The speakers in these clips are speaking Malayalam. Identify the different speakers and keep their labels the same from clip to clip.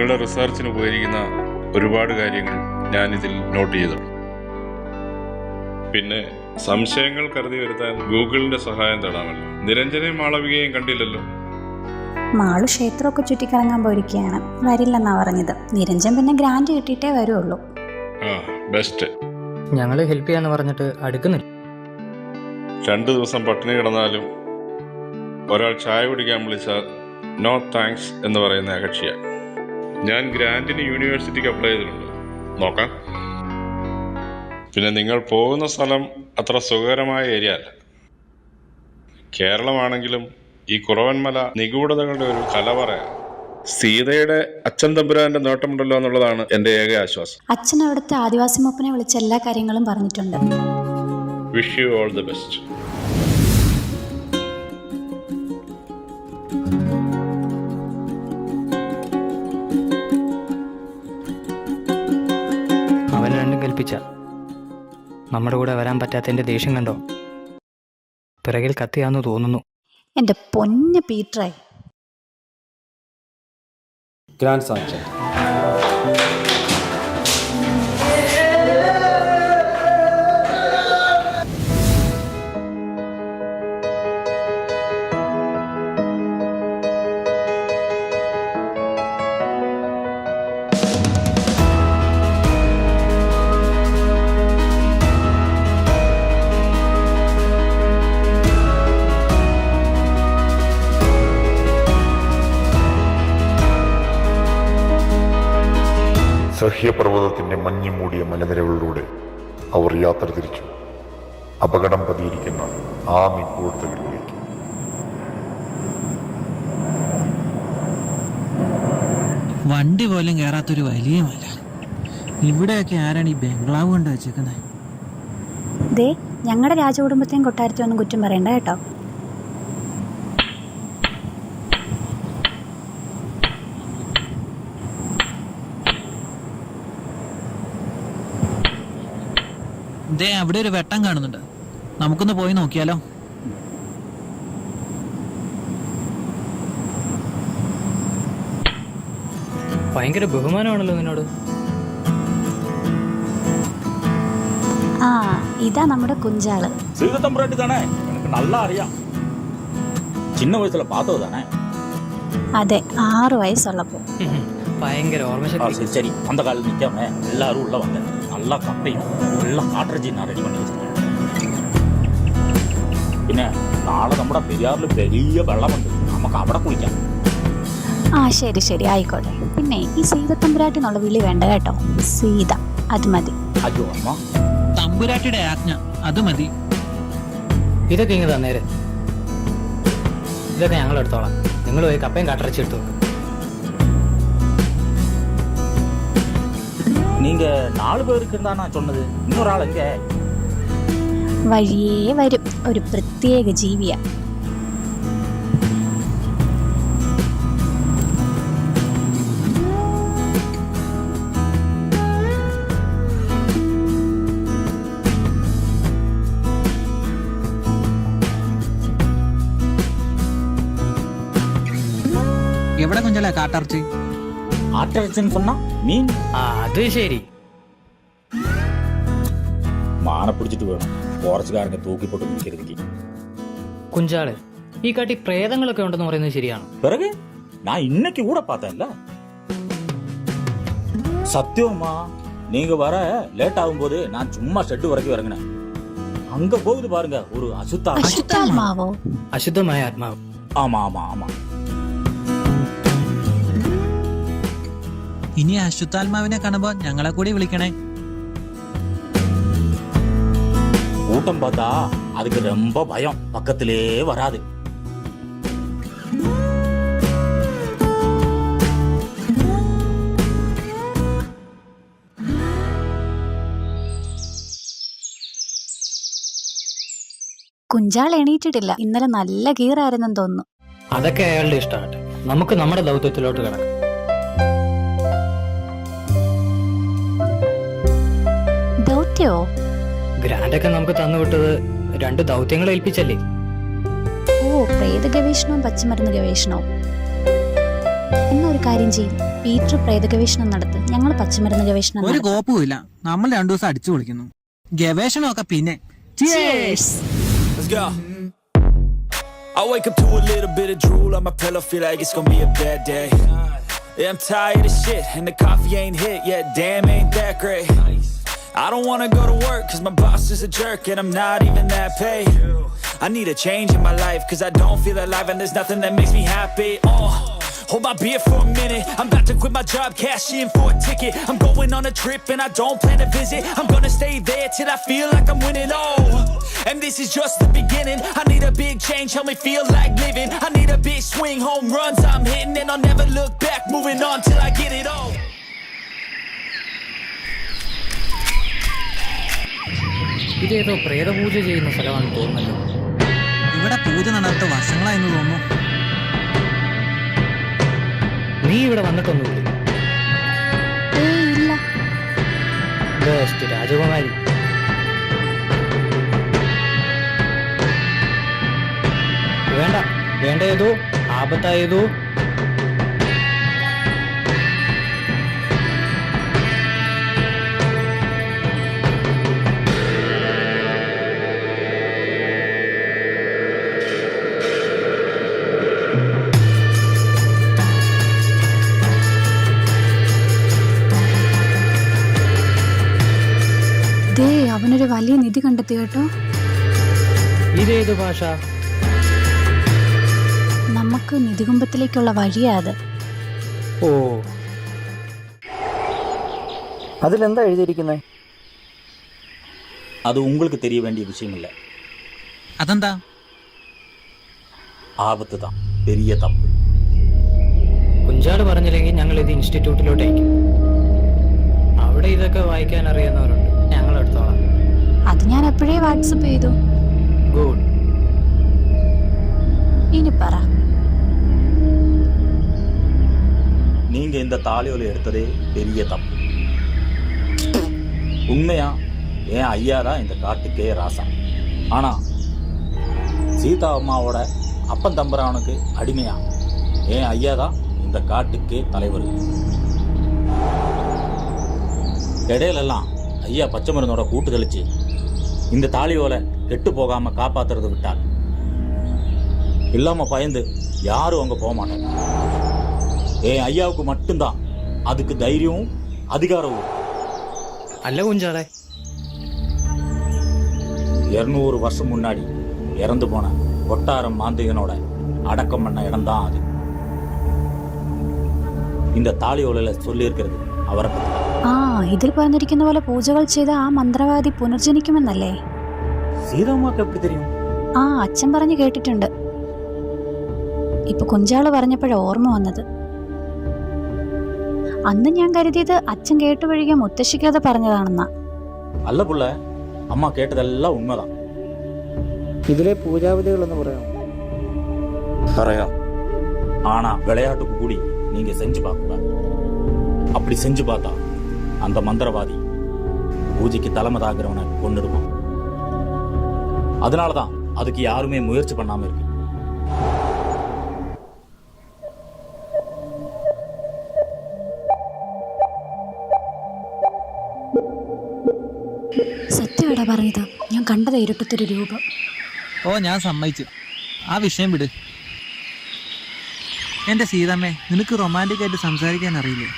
Speaker 1: നിങ്ങളുടെ റിസർച്ചിന് ഉപകരിക്കുന്ന ഒരുപാട് കാര്യങ്ങൾ ഞാനിതിൽ നോട്ട് ചെയ്തിട്ടുണ്ട്. പിന്നെ സംശയങ്ങൾ കരുതി വരുത്താൻ ഗൂഗിളിന്റെ സഹായം തേടാമല്ലോ. നിരഞ്ജനയും മാളവികയും കണ്ടില്ലല്ലോ.
Speaker 2: മാളു ക്ഷേത്രമൊക്കെ ചുറ്റിക്കറങ്ങാൻ പോയിരിക്കുകയാണ്, വരില്ലെന്നാ പറഞ്ഞത്. നിരഞ്ജൻ പിന്നെ ഗ്രാൻഡ് കിട്ടിയിട്ടേ വരുള്ളൂ.
Speaker 1: ബെസ്റ്റ്.
Speaker 3: ഞങ്ങള് ഹെൽപ്പ് ചെയ്യാന്ന് പറഞ്ഞിട്ട് അടുക്കുന്നില്ല.
Speaker 1: 2 ദിവസം പട്ടിണി കിടന്നാലും ഒരാൾ ചായ കുടിക്കാൻ വിളിച്ചാൽ നോ താങ്ക്സ് എന്ന് പറയുന്ന കക്ഷിയാണ്. ഞാൻ ഗ്രാൻഡിന് യൂണിവേഴ്സിറ്റിക്ക് അപ്ലൈ ചെയ്തിട്ടുണ്ട്, നോക്കാം. പിന്നെ നിങ്ങൾ പോകുന്ന സ്ഥലം അത്ര സുഖകരമായ ഏരിയ അല്ല. കേരളമാണെങ്കിലും ഈ കുറവൻമല നിഗൂഢതകളുടെ ഒരു കലവറയാണ്. സീതയുടെ അച്ഛൻ തമ്പുരാന്റെ നോട്ടമുണ്ടല്ലോ എന്നുള്ളതാണ് എൻ്റെ ഏക ആശ്വാസം.
Speaker 2: അച്ഛൻ അവിടുത്തെ ആദിവാസി മൂപ്പനെ വിളിച്ച എല്ലാ കാര്യങ്ങളും പറഞ്ഞിട്ടുണ്ട്.
Speaker 1: Wish you all the best.
Speaker 3: അവൻ രണ്ടും കൽപ്പിച്ച നമ്മുടെ കൂടെ വരാൻ പറ്റാത്തതിന്റെ ദേഷ്യം കണ്ടോ? പിറകിൽ കത്തിയാന്ന് തോന്നുന്നു.
Speaker 2: എൻ്റെ പൊന്ന് പീറ്ററായി.
Speaker 4: Grand sanction.
Speaker 5: സഹ്യപർവ്വതത്തിൻ്റെ മഞ്ഞു മൂടിയ മലനിരകളിലൂടെ അവർ യാത്ര തിരിച്ചു, അപകടം പതിയിരിക്കുന്ന ആ നിഗൂഢതകളിലേക്ക്.
Speaker 6: വണ്ടി പോലും കയറാത്തൊരു വലിയ മല. ഇവിടെയൊക്കെ ആരാണ് ഈ ബംഗ്ലാവ് കൊണ്ട് വെച്ചേക്കുന്നത്?
Speaker 2: ദേ, ഞങ്ങളുടെ രാജകുടുംബത്തെയും കൊട്ടാരത്തെയും ഒന്നും കുറ്റം പറയണ്ട കേട്ടോ.
Speaker 6: ദേ, അവിടെ ഒരു വെട്ടം കാണുന്നുണ്ട്, നമുക്കൊന്ന് പോയി നോക്കിയാലോ?
Speaker 3: ഭയങ്കര ബഹുമാനമാണല്ലോ നിന്നോട്.
Speaker 2: ആ, ഇതാ നമ്മുടെ കുഞ്ചാള്.
Speaker 7: சீதத்தம்பராட்டி தானே? எனக்கு நல்லா அறியாம். சின்ன வயசுல பார்த்தது தானே?
Speaker 2: അതെ, 6 വയസ്സുള്ളപ്പോ.
Speaker 3: ഭയങ്കര ഓർമ്മശക്തി.
Speaker 7: சரி சரி, அந்த காலில் நிற்காம எல்லாரும் உள்ள வாங்க. நல்லா கப்பையும் நல்லா காட்டுறஜி நான் ரெடி பண்ணி வச்சிருக்கேன். പിന്നെ നാളെ നമ്മുടെ പെരിയാറിൽ വലിയ വെള്ളമുണ്ട്, നമുക്ക് അവിടെ കുളിക്കാം.
Speaker 2: ആ ശരി ശരി, ആയിക്കോട്ടെ. പിന്നെ ഈ സീതത്തമ്പുരാട്ടി എന്നുള്ള വിളി വേണ്ട കേട്ടോ. സീത, അത് മതി.
Speaker 7: അയ്യോ അമ്മ,
Speaker 6: തമ്പുരാട്ടിയുടെ ആജ്ഞ, അത് മതി.
Speaker 3: ഇതൊക്കെ ഇങ്ങ് തന്നേര്. ഇതൊക്കെ ഞങ്ങൾ എടുത്തോളാം. നിങ്ങൾ പോയി കപ്പയും കാട്ടിറച്ചി എടുത്തു നോക്കും.
Speaker 7: நீங்க 4 பேருக்கு தான் நான் சொன்னது. இன்னொரு ஆள் எங்க?
Speaker 2: വഴിയേ വരും, ഒരു പ്രത്യേക ജീവിയാ.
Speaker 6: എവിടെ കുഞ്ചാലേ കാട്ടിറച്ചി?
Speaker 7: ஆட்டரிச்சின்னு சொன்னா மீன்.
Speaker 3: അത് ശരി.
Speaker 7: മാനെ പിടിച്ചിട്ട് വേണം ഫോറസ്റ്റുകാരനെ തൂക്കിപ്പോട്ട് നിൽക്കരുതെങ്കിൽ.
Speaker 3: കുഞ്ചാള്, ഈ കാട്ടി പ്രേതങ്ങളൊക്കെ ഉണ്ടെന്ന് പറയുന്നത് ശരിയാണ്?
Speaker 7: பிறகு நான் இன்னைக்கு கூட பார்த்தேன்ல. சத்தியமா நீங்க வர லேட் ஆகும்போது நான் சும்மா ஷெட் வரைக்கும் இறங்கினேன். அங்க போகுது பாருங்க ஒரு
Speaker 2: അശുദ്ധാത്മാവോ?
Speaker 3: അശുദ്ധമായ ആത്മാവ്.
Speaker 7: ஆமா ஆமா ஆமா.
Speaker 6: ഇനി അശുദ്ധാത്മാവിനെ കാണുമ്പോ ഞങ്ങളെ കൂടി വിളിക്കണേ.
Speaker 7: கூட்டம் பார்த்தா அதுக்கு ரொம்ப பயம், பக்கத்திலே வராது.
Speaker 2: കുഞ്ചാൾ എണീറ്റിട്ടില്ല. ഇന്നലെ നല്ല കീറായിരുന്നെന്ന് തോന്നുന്നു.
Speaker 3: അതൊക്കെ അയാളുടെ ഇഷ്ടമാട്ടെ. നമുക്ക് നമ്മുടെ ദൗത്യത്തിലോട്ട് കിടക്കാം.
Speaker 2: ദൗത്യോ?
Speaker 3: ഗ്രാൻഡൊക്കെ നമുക്ക് തന്നുവിട്ടത് 2 ദൗത്യങ്ങളെ ഏൽപ്പിച്ചല്ലേ?
Speaker 2: ഓ, പ്രേത ഗവേഷണവും പച്ചമരുന്ന് ഗവേഷണവും. എന്നൊരു കാര്യം ചെയ്യും, പീറ്റർ പ്രേത ഗവേഷണം നടത്ത്, ഞങ്ങൾ പച്ചമരുന്ന് ഗവേഷണം
Speaker 6: ഒരു
Speaker 2: നടത്താം.
Speaker 6: കോപ്പുമില്ല, നമ്മൾ 2 ദിവസം അടിച്ചു പൊളിക്കുന്നു. ഗവേഷണമൊക്കെ പിന്നെ. Cheers!
Speaker 8: Let's go. I wake up to a little bit of drool on my pillow, feel like it's gonna be a bad day. Yeah, I'm tired of shit, and the coffee ain't hit yet, damn ain't that great. I don't wanna go to work, cause my boss is a jerk, and I'm not even that paid. I need a change in my life, cause I don't feel alive, and there's nothing that makes me happy. Hold my beer for a minute, I'm about to quit my job, cash in for a ticket. I'm going on a trip and I don't plan to visit. I'm gonna stay there till I feel like I'm winning, and this is just the beginning. I need a big change, help me feel like living. I need a big swing, home runs I'm hitting, and I'll never look back, moving on till I get it all.
Speaker 3: ഇതേതോ പ്രേതപൂജ ചെയ്യുന്ന സ്ഥലമാണെന്ന് തോന്നുന്നല്ലോ.
Speaker 6: ഇവിടെ പൂജ നടത്ത വർഷങ്ങളായെന്ന് തോന്നുന്നു.
Speaker 3: നീ ഇവിടെ വന്നിട്ടൊന്നുമില്ലേ?
Speaker 2: ഏയ് ഇല്ല.
Speaker 3: ബെസ്റ്റ് രാജകുമാരി. വേണ്ട വേണ്ട, ഏതോ ആപത്തായതോ.
Speaker 2: ദേ അവനൊരു വലിയ നിധി കണ്ടെത്തി കേട്ടോ.
Speaker 3: ഇതേത് ഭാഷ?
Speaker 2: നമുക്ക് നിധികുംഭത്തിലേക്കുള്ള വഴിയാ അത്.
Speaker 3: ഓ, അതിലെന്താ എഴുതിയിരിക്കുന്നത്?
Speaker 7: அது உங்களுக்கு தெரிய வேண்டிய விஷயம் இல்லை.
Speaker 6: അതെന്താ?
Speaker 7: ആപത്ത് தான் பெரிய தப்பு.
Speaker 3: കുഞ്ചാട് പറഞ്ഞില്ലെങ്കിൽ ഞങ്ങൾ ഇത് ഇൻസ്റ്റിറ്റ്യൂട്ടിലോട്ട് അയക്കും. അവിടെ ഇതൊക്കെ വായിക്കാൻ അറിയുന്നവരുണ്ട്, ഞങ്ങൾ എടുത്തോളാം.
Speaker 2: അത് ഞാൻ എപ്പോഴേ വാട്സപ്പ് ചെയ്തു.
Speaker 3: ഗുഡ്.
Speaker 2: ഇനി പറ.
Speaker 7: நீங்க இந்த தாலியோல எடுத்ததே பெரிய தப்பு. உண்மையா என் ஐயா தான் இந்த காட்டுக்கே ராசா. ஆனா சீதா அம்மாவோட அப்பன் தம்பரானுக்கு அடிமையா என் ஐயா தான் இந்த காட்டுக்கே தலைவர். இடையிலெல்லாம் ஐயா பச்சை மருந்தோட கூட்டு தெளிச்சு இந்த தாலியோல கெட்டு போகாம காப்பாத்துறது விட்டார். இல்லாம பயந்து யாரும் அங்க போக மாட்டாங்க. என் ஐயாவுக்கு மட்டும்தான் அதுக்கு தைரியமும் அதிகாரமும்.
Speaker 3: അല്ല കുഞ്ചാടെ,
Speaker 7: 200 வருஷம் முன்னாடி இறந்து போன கொட்டாரம் மாந்திகனோட அடக்கம் பண்ண இடம்தான் அது. இந்த தாலி ஓலையில சொல்லி இருக்கிறது അവരെ പറ്റി.
Speaker 2: ആ ഇതിൽ പറഞ്ഞിരിക്കുന്ന പോലെ പൂജകൾ ചെയ്ത ആ മന്ത്രവാദി പുനർജനിക്കുമെന്നല്ലേ?
Speaker 7: സീതാമ്മക്ക് എപ്പി തെരിയും?
Speaker 2: ആ അച്ഛൻ പറഞ്ഞു കേട്ടിട്ടുണ്ട്. ഇപ്പൊ കുഞ്ചാള് പറഞ്ഞപ്പോഴാ ഓർമ്മ വന്നത്. അന്ന് ഞാൻ കരുതിയത് അച്ഛൻ കേട്ടുവഴികെ മുത്തശ്ശിക്കത് പറഞ്ഞതാണെന്നാ.
Speaker 7: അല്ല പുള്ള, അമ്മ കേട്ടതെല്ലാം ഉണ്മതാ.
Speaker 3: ഇതിലെ പൂജാവിധികളെന്ന് പറയാം.
Speaker 7: പറയാം. ஆனா விளையாட்டுக்கு கூடி நீங்க செஞ்சு பார்க்க கூடாது. அப்படி செஞ்சு பார்த்தா அந்த மந்திரவாதி பூஜைக்கு தலைமை தாக்குறவனை கொன்னுடுவான். அதனாலதான் அதுக்கு யாருமே முயற்சி பண்ணாம இருக்கு.
Speaker 2: സത്യമാടാ പറഞ്ഞത്. ഞാൻ കണ്ടത് ഇരുട്ടത്തൊരു രൂപം.
Speaker 6: ഓ, ഞാൻ സമ്മതിച്ചു. ആ വിഷയം വിട്. എൻ്റെ സീതമ്മേ, നിനക്ക് റൊമാൻറ്റിക് ആയിട്ട് സംസാരിക്കാൻ അറിയില്ലേ?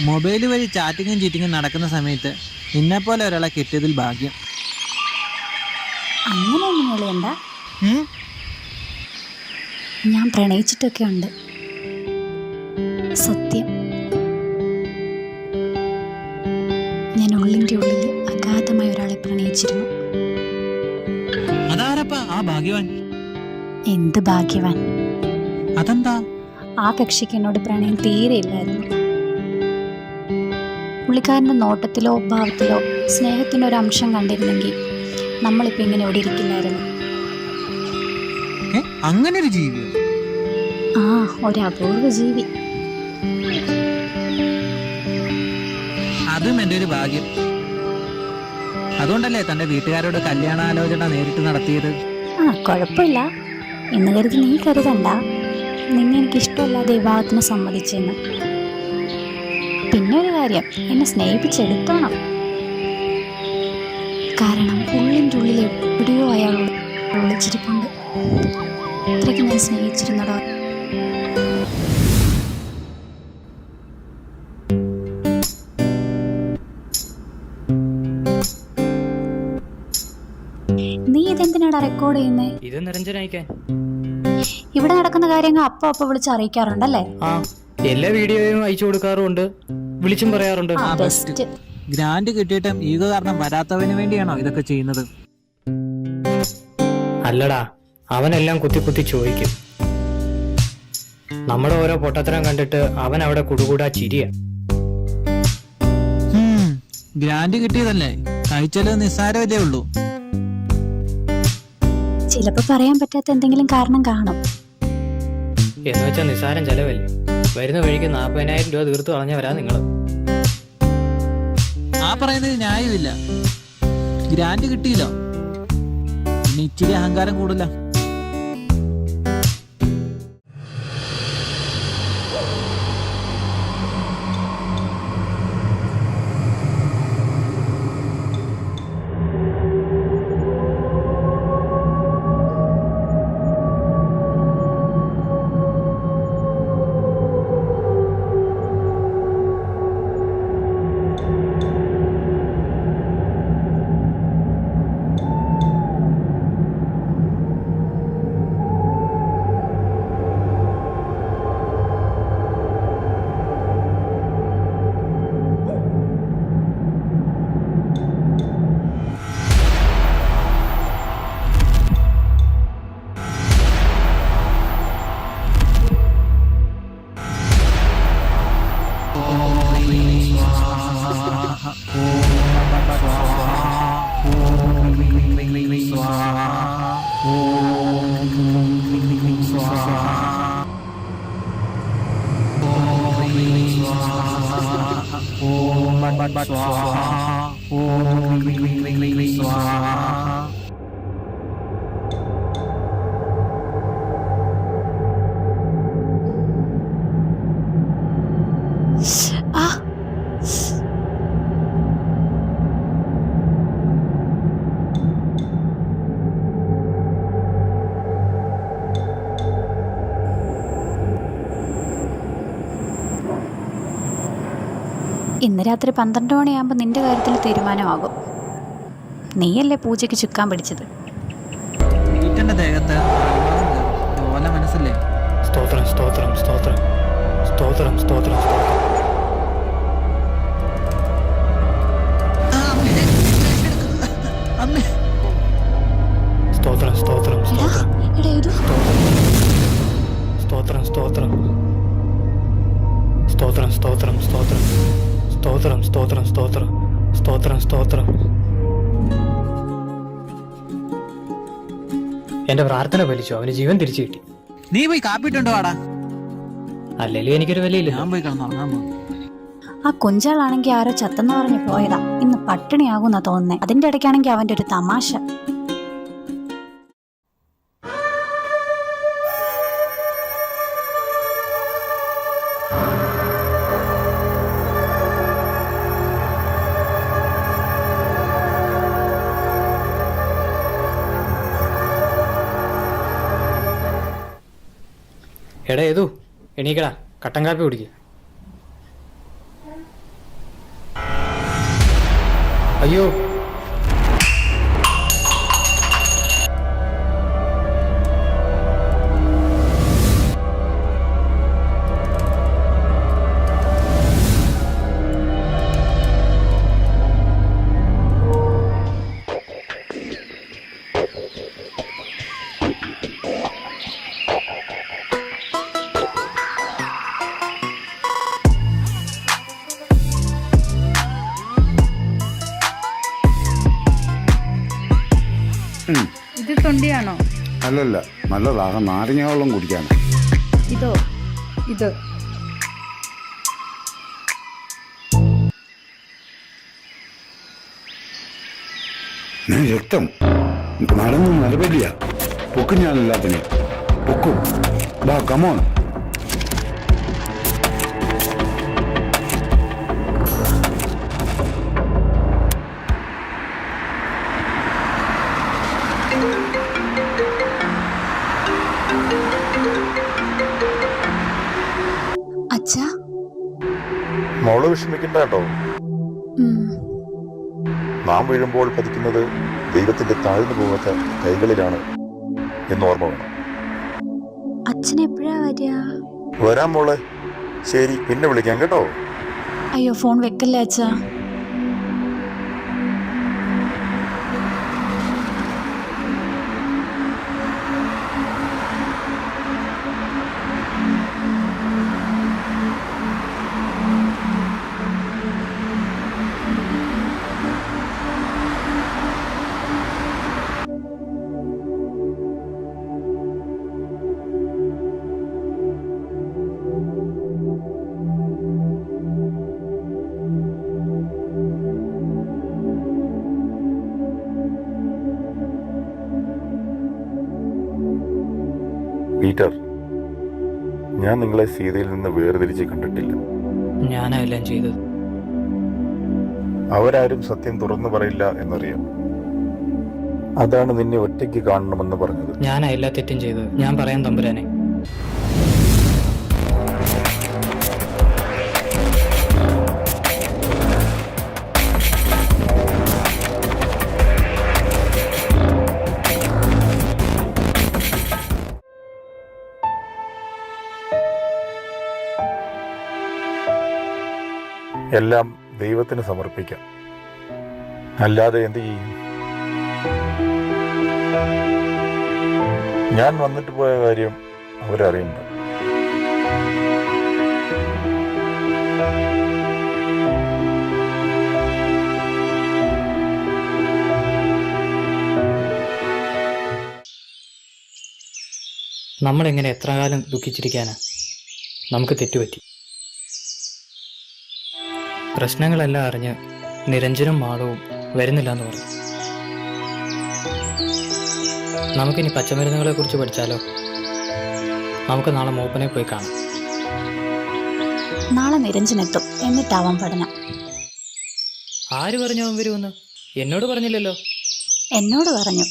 Speaker 6: മൊബൈൽ വഴി ചാറ്റിങ്ങും ചീറ്റിങ്ങും നടക്കുന്ന സമയത്ത് നിന്നെപ്പോലെ ഒരാളെ കിട്ടിയതിൽ ഭാഗ്യം.
Speaker 2: അങ്ങനെയൊന്നും വിളിയണ്ട. ഞാൻ പ്രണയിച്ചിട്ടൊക്കെ ഉണ്ട്. സത്യം. ഞാൻ ഉള്ളിൻ്റെ ഉള്ളിൽ അഗാധമായ ഒരാളെ പ്രണയിച്ചിരുന്നു.
Speaker 6: അതാരപ്പാ ആ ഭാഗ്യവാൻ?
Speaker 2: എന്ത് ഭാഗ്യവാൻ?
Speaker 6: അതെന്താ?
Speaker 2: ആ കക്ഷിക്ക് എന്നോട് പ്രണയം തീരെയില്ലായിരുന്നു. പുള്ളിക്കാരൻ്റെ നോട്ടത്തിലോ ഭാവത്തിലോ സ്നേഹത്തിൻ്റെ ഒരു അംശം കണ്ടിരുന്നെങ്കിൽ നമ്മളിപ്പോൾ ഇങ്ങനെ ഇവിടെ ഇരിക്കില്ലായിരുന്നു.
Speaker 6: അങ്ങനെ ഒരു ജീവിയോ?
Speaker 2: ആ, ഒരു അപൂർവ ജീവി.
Speaker 6: അതും എൻ്റെ ഒരു ഭാഗ്യം. അതുകൊണ്ടല്ലേ തൻ്റെ വീട്ടുകാരോട് കല്യാണാലോചന നേരിട്ട് നടത്തിയത്?
Speaker 2: ആ കുഴപ്പമില്ല എന്ന് കരുതി നീ കരുതണ്ട. നിന്നെ എനിക്ക് ഇഷ്ടമല്ലാതെ വിവാഹത്തിന് സമ്മതിച്ചെന്ന്. പിന്നെ ഒരു കാര്യം, എന്നെ സ്നേഹിപ്പിച്ചെടുത്തോണം. കാരണം ഉള്ളിൻ്റെ ഉള്ളിൽ എവിടെയോ അയാൾ ഒളിച്ചിരിപ്പുണ്ട്. അത്രയ്ക്ക് ഞാൻ സ്നേഹിച്ചിരുന്നടോ. നീ ഇതെന്തിനാടാ റെക്കോർഡ് ചെയ്യുന്നേ?
Speaker 3: ഇത് നിരഞ്ജനയക്കാൻ.
Speaker 2: ഇവിടെ നടക്കുന്ന കാര്യങ്ങൾ അപ്പൊ വിളിച്ച് അറിയിക്കാറുണ്ടല്ലേ?
Speaker 3: ആ, എല്ലാ വീഡിയോയും അയച്ചു കൊടുക്കാറുണ്ട്, വിളിച്ചും പറയാറുണ്ട്.
Speaker 2: ബെസ്റ്റ്.
Speaker 6: ഗ്രാൻഡ് കിട്ടിയിട്ടും ഈഗോ കാരണം വരാത്തവന് വേണ്ടിയാണോ ഇതൊക്കെ ചെയ്യുന്നത്?
Speaker 3: അല്ലടാ, അവനെല്ലാം കുത്തി കുത്തി ചോദിക്കും. നമ്മുടെ ഓരോ പൊട്ടത്തരം കണ്ടിട്ട് അവൻ അവിടെ കുടുകൂടാ ചിരിയ.
Speaker 6: ഗ്രാൻഡ് കിട്ടിയതല്ലേ, കഴിച്ചാല് നിസ്സാരമല്ലേ ഉള്ളൂ.
Speaker 2: ചിലപ്പോ പറയാൻ പറ്റാത്ത എന്തെങ്കിലും കാരണം കാണും.
Speaker 3: എന്ന് വെച്ചാൽ നിസ്സാരം ചെലവല്ലേ. വരുന്ന വഴിക്ക് 40,000 രൂപ തീർത്തു കളഞ്ഞവരാ നിങ്ങള്.
Speaker 6: ആ പറയുന്നത് ന്യായമില്ല. ഗ്രാൻഡ് കിട്ടിയില്ലോ, ഇനി ഇച്ചിരി അഹങ്കാരം കൂടില്ല.
Speaker 2: ഇന്ന് രാത്രി 12 മണിയാകുമ്പോൾ നിന്റെ കാര്യത്തിൽ തീരുമാനമാകും. നീയല്ലേ പൂജയ്ക്ക് ചുക്കാൻ പിടിച്ചത്?
Speaker 6: വീട്ടിന്റെ ദേഹത്ത് ഓല മനസ്സല്ലേ.
Speaker 3: സ്തോത്രം സ്തോത്രം സ്തോത്രം സ്തോത്രം സ്തോത്രം സ്തോത്രം. സ്തോത്രം സ്തോത്രം സ്തോത്രം സ്തോത്രം സ്തോത്രം സ്തോത്രം സ്തോത്രം സ്തോത്രം സ്തോത്രം സ്തോത്രം സ്തോത്രം സ്തോത്രം സ്തോത്രം. എന്റെ പ്രാർത്ഥന ഫലിച്ചു, അവന് ജീവൻ തിരിച്ചു കിട്ടി.
Speaker 6: നീ പോയി കാപ്പിട്ടുണ്ടോ വാടാ?
Speaker 3: അല്ലെങ്കിൽ എനിക്കൊരു വിലയില്ല.
Speaker 6: ഞാൻ പോയി കിടന്നുറങ്ങാൻ പോകും.
Speaker 2: ആ കുഞ്ചാളാണെങ്കിൽ ആരോ ചത്തെന്ന് പറഞ്ഞ് പോയതാ. ഇന്ന് പട്ടിണിയാകുന്നാ തോന്നുന്നേ. അതിന്റെ ഇടയ്ക്കാണെങ്കിൽ അവന്റെ ഒരു തമാശ.
Speaker 3: എടാ ഏതു, എണീക്കടാ, കട്ടൻ കാപ്പി കുടിക്കുക. അയ്യോ,
Speaker 9: ഇത് തൊണ്ടിയാണോ?
Speaker 10: അല്ലല്ല, നല്ലതാകാം. നാരങ്ങ വെള്ളം കുടിക്കാണ്.
Speaker 9: ഇതോ? ഇത്
Speaker 10: രക്തം നടന്ന് നിലവില്ല. പൊക്കും ഞാനെല്ലാത്തിനെയും പൊക്കും. കമോൺ.
Speaker 2: അച്ഛാ?
Speaker 5: മോള് വിഷമിക്കണ്ട കേട്ടോ. നാം വീഴുമ്പോൾ പതിക്കുന്നത് ദൈവത്തിന്റെ താഴ്ന്നു പോകാത്ത കൈകളിലാണ് എന്ന് ഓർമ്മ വേണം.
Speaker 2: അച്ഛൻ എപ്പോഴാ വരിക?
Speaker 5: വരാം മോളെ. ശരി, പിന്നെ വിളിക്കാം കേട്ടോ.
Speaker 2: അയ്യോ, ഫോൺ വെക്കല്ലേ അച്ഛാ.
Speaker 5: പീറ്റർ, ഞാൻ നിങ്ങളെ സീതയിൽ നിന്ന് വേർതിരിച്ച് കണ്ടിട്ടില്ല.
Speaker 3: ഞാനാ എല്ലാം ചെയ്തത്.
Speaker 5: അവരാരും സത്യം തുറന്നു പറയില്ല എന്നറിയാം. അതാണ് നിന്നെ ഒറ്റയ്ക്ക് കാണണമെന്ന് പറഞ്ഞത്.
Speaker 3: ഞാനാ എല്ലാ തെറ്റും ചെയ്തത്. ഞാൻ പറയാൻ തമ്പുരാനെ.
Speaker 5: എല്ലാം ദൈവത്തിന് സമർപ്പിക്കാം, അല്ലാതെ എന്ത് ചെയ്യും? ഞാൻ വന്നിട്ട് പോയ കാര്യം അവരറിയണ്ട.
Speaker 3: നമ്മളെങ്ങനെ എത്ര കാലം ദുഃഖിച്ചിരിക്കാനാ? നമുക്ക് തെറ്റുപറ്റി. പ്രശ്നങ്ങളെല്ലാം അറിഞ്ഞ് നിരഞ്ജനും മാളവും വരുന്നില്ല എന്ന് പറഞ്ഞു. നമുക്കിനി പച്ചമരുന്നുകളെ കുറിച്ച് പഠിച്ചാലോ? നമുക്ക് നാളെ മൂപ്പനെ പോയി കാണാം.
Speaker 2: നാളെ നിരഞ്ജനെത്തും, എന്നിട്ടാവാം പഠനം.
Speaker 3: ആര് പറഞ്ഞു അവൻ വരുമെന്ന്? എന്നോട് പറഞ്ഞില്ലല്ലോ.
Speaker 2: എന്നോട് പറഞ്ഞു.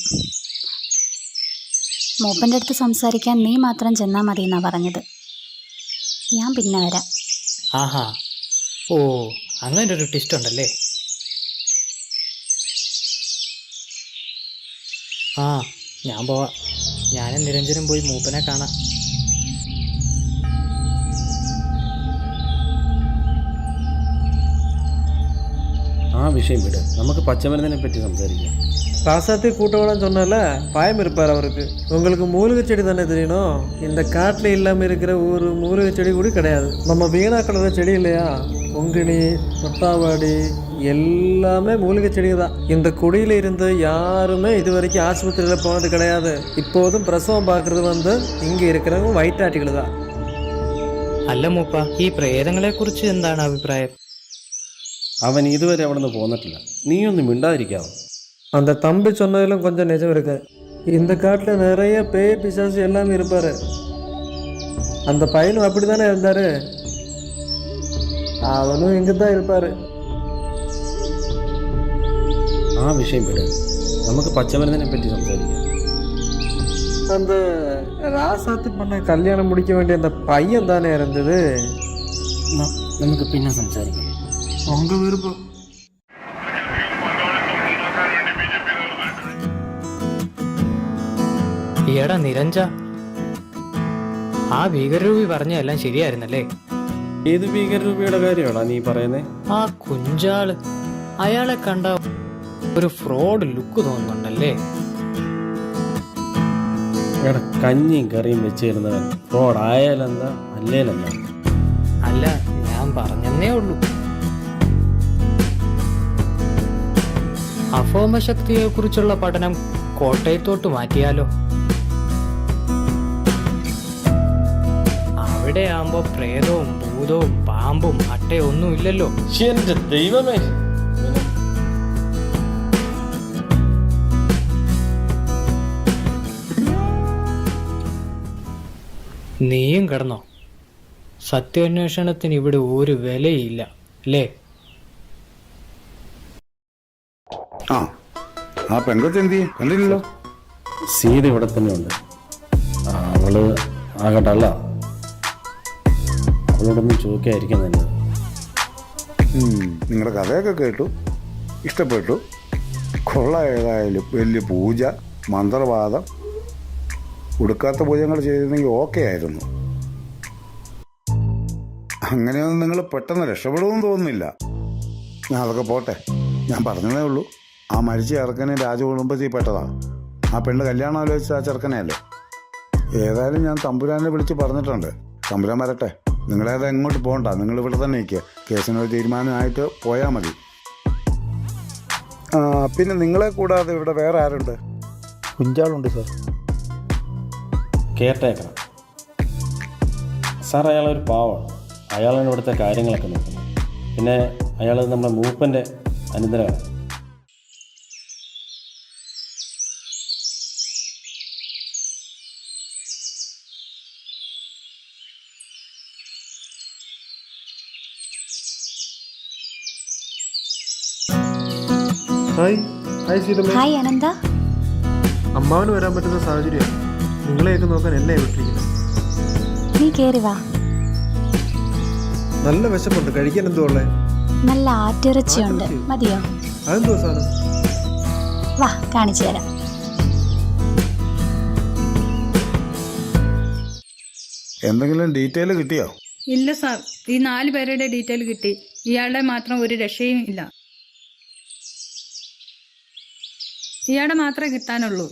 Speaker 2: മൂപ്പൻ്റെ അടുത്ത് സംസാരിക്കാൻ നീ മാത്രം ചെന്നാൽ മതി എന്നാ പറഞ്ഞത്. ഞാൻ പിന്നെ വരാം.
Speaker 3: ആഹാ, ഓ, അങ്ങനെ ഒരു ട്വിസ്റ്റ് ഉണ്ടല്ലേ. ആ, ഞാൻ പോവാം. ഞാനും നിരഞ്ജനും പോയി മൂപ്പനെ കാണാം.
Speaker 4: ആ விஷயம் விடு, நமக்கு பச்சைமருந்தினை பற்றி சம்சாரிக்கலாம்.
Speaker 6: ராசாத்தி கூட்டவளம் சொன்னால பயம் இருப்பார் அவருக்கு. உங்களுக்கு மூலிகை செடி தானே தெரியணும். இந்த காட்டில் இல்லாமல் இருக்கிற ஒரு மூலிகை செடி கூட கிடையாது. நம்ம வீணாக்கள செடி இல்லையா, பொங்கினி, தொட்டாவாடி எல்லாமே மூலிகை செடி தான். இந்த குடியில் இருந்து யாருமே இது வரைக்கும் ஆஸ்பத்திரியில் போனது கிடையாது. இப்போதும் பிரசவம் பார்க்குறது வந்து இங்கே இருக்கிறவங்க വയറ്റാട്ടികൾ தான்.
Speaker 3: അല്ല മൂപ്പ, ഈ പ്രേതങ്ങളെ കുറിച്ച് എന്താണ് അഭിപ്രായം?
Speaker 4: அவன் இதுவரை അവിടെ നിന്ന് പോന്നിട്ടില്ല. നീയൊന്നും മിണ്ടാതിരിക്കാവോ?
Speaker 6: அந்த தம்பி சொன்னதிலும் கொஞ்சம் நிஜம் இருக்கு. இந்த காட்டில் நிறைய பேய் பிசாசு எல்லாமே இருப்பார். அந்த பையனும் அப்படி தானே இருந்தார். அவனும் இங்கே தான் இருப்பார்.
Speaker 4: ആ വിഷയം വിട്, നമുക്ക് പച്ചമരുന്നിനെ പറ്റി സംസാരിക്കാം.
Speaker 6: அந்த ராசாத்தி பண்ண கல்யாணம் முடிக்க வேண்டிய அந்த பையன் தானே இருந்தது.
Speaker 4: നമുക്ക് പിന്നെ സംസാരിക്കാം.
Speaker 6: உங்கள் விருப்பம்.
Speaker 3: ഈടാ നിരഞ്ജ, ആ ഭീകരരൂപി പറഞ്ഞ എല്ലാം ശരിയായിരുന്നല്ലേ?
Speaker 4: ഏത് ഭീകരരൂപിയുടെ കാര്യമാണോ നീ പറയുന്നേ?
Speaker 3: ആ കുഞ്ചാള്, അയാളെ കണ്ട ഒരു ഫ്രോഡ് ലുക്ക് തോന്നുന്നുണ്ടല്ലേ?
Speaker 4: എടാ, കഞ്ഞിയും കറിയും വെച്ചിരുന്നവൻ ഫ്രോഡ് ആയാലെന്താ അല്ലേലെന്താ?
Speaker 3: അല്ല, ഞാൻ പറഞ്ഞെന്നേ ഉള്ളൂ. അഭൗമശക്തിയെ കുറിച്ചുള്ള പഠനം കോട്ടയത്തോട്ട് മാറ്റിയാലോ? അവിടെ ആവുമ്പോ പ്രേതവും ഭൂതവും പാമ്പും അട്ടയും ഒന്നും ഇല്ലല്ലോ.
Speaker 4: എന്റെ ദൈവമേ,
Speaker 3: നീയും കിടന്നോ? സത്യാന്വേഷണത്തിന് ഇവിടെ ഒരു വിലയില്ല അല്ലേ?
Speaker 10: ആ പെൺകൊച്ച് എന്ത് ചെയ്യും? കണ്ടില്ലല്ലോ.
Speaker 4: സീത ഇവിടെ തന്നെ ഉണ്ട്. അവള് ആകട്ടല്ല, അവൾ അവളോടൊന്നും ചോദിക്കാതിരിക്കാൻ നല്ലത്.
Speaker 10: നിങ്ങളുടെ കഥയൊക്കെ കേട്ടു, ഇഷ്ടപ്പെട്ടു. കൊള്ള ഏതായാലും വലിയ പൂജ, മന്ത്രവാദം, ഉടുക്കാത്ത പൂജകൾ ചെയ്തിരുന്നെങ്കിൽ ഓക്കെ ആയിരുന്നു. അങ്ങനെയൊന്നും നിങ്ങൾ പെട്ടെന്ന് രക്ഷപ്പെടുമെന്ന് തോന്നുന്നില്ല. ഞാൻ അതൊക്കെ പോട്ടെ, ഞാൻ പറഞ്ഞതേ ഉള്ളൂ. ആ മരിച്ച ചെറുക്കനെ രാജകുടുംബത്തിൽ പെട്ടതാണ്. ആ പെണ്ണ് കല്യാണം ആലോചിച്ച ആ ചെറുക്കനെയല്ലേ. ഏതായാലും ഞാൻ തമ്പുരാനെ വിളിച്ച് പറഞ്ഞിട്ടുണ്ട്. തമ്പുരാൻ വരട്ടെ, നിങ്ങളേതാ എങ്ങോട്ട് പോകണ്ട, നിങ്ങൾ ഇവിടെ തന്നെ നിൽക്കുക. കേസിനൊരു തീരുമാനമായിട്ട് പോയാൽ മതി. പിന്നെ നിങ്ങളെ കൂടാതെ ഇവിടെ വേറെ ആരുണ്ട്?
Speaker 3: കുഞ്ചാളുണ്ട് സാർ.
Speaker 4: കെയർടേക്കറാണ് സാർ. അയാളൊരു പാവമാണ്. അയാളാണ് ഇവിടുത്തെ കാര്യങ്ങളൊക്കെ നോക്കുന്നത്. പിന്നെ അയാൾ നമ്മുടെ മൂപ്പൻ്റെ അനന്തരമാണ്.
Speaker 6: Hi hi Seethamma.
Speaker 2: Hi Anantha.
Speaker 6: അമ്മാവന് വരാൻ പറ്റുന്ന സാഹചര്യമാണ്. നിങ്ങളെയൊക്കെ നോക്കാൻ എന്നെ വിട്ടിരിക്കുന്നത്.
Speaker 2: നീ കേറി വാ.
Speaker 6: നല്ല വിശപ്പുണ്ട്. കഴിക്കാൻ എന്തോ ഉള്ളേ?
Speaker 2: നല്ല ആട്ടിറച്ചിയുണ്ട്. മതിയോ?
Speaker 6: അതെന്തോ സാധനം?
Speaker 2: വാ കാണിച്ചു തരാം.
Speaker 10: എന്തെങ്കിലും ഡീറ്റെയിൽ കിട്ടിയോ?
Speaker 9: ഇല്ല സാർ, ഈ 4 പേരുടെ ഡീറ്റെയിൽ കിട്ടി. ഇയാളുടെ മാത്രം ഒരു രക്ഷയും ഇല്ല. ഇയാളുടെ മാത്രമേ കിട്ടാനുള്ളൂ.